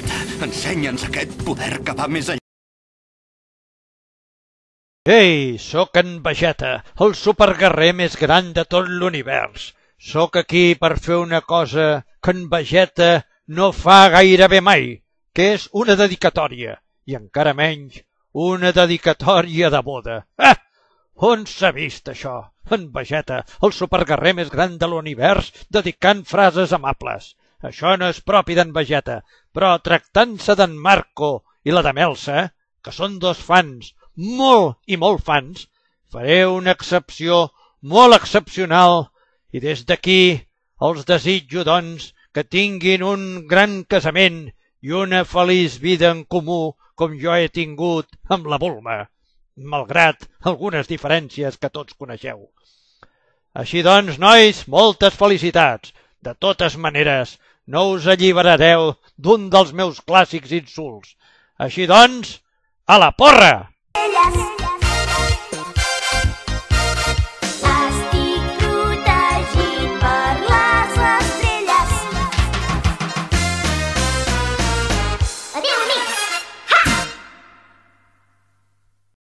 Vegeta, ensenya'ns aquest poder que va més enllà. Ei, sóc en Vegeta, el superguerrer més gran de tot l'univers. Sóc aquí per fer una cosa que en Vegeta no fa gairebé mai, que és una dedicatòria, i encara menys una dedicatòria de boda. On s'ha vist això? En Vegeta, el superguerrer més gran de l'univers, dedicant frases amables. Això no és propi d'en Vegeta, però tractant-se d'en Marco i la Demelsa, que són dos fans, molt i molt fans, faré una excepció molt excepcional i des d'aquí els desitjo, doncs, que tinguin un gran casament i una feliç vida en comú com jo he tingut amb la Bulma, malgrat algunes diferències que tots coneixeu. Així doncs, nois, moltes felicitats. De totes maneres, no us alliberareu d'un dels meus clàssics insults. Així doncs, a la porra!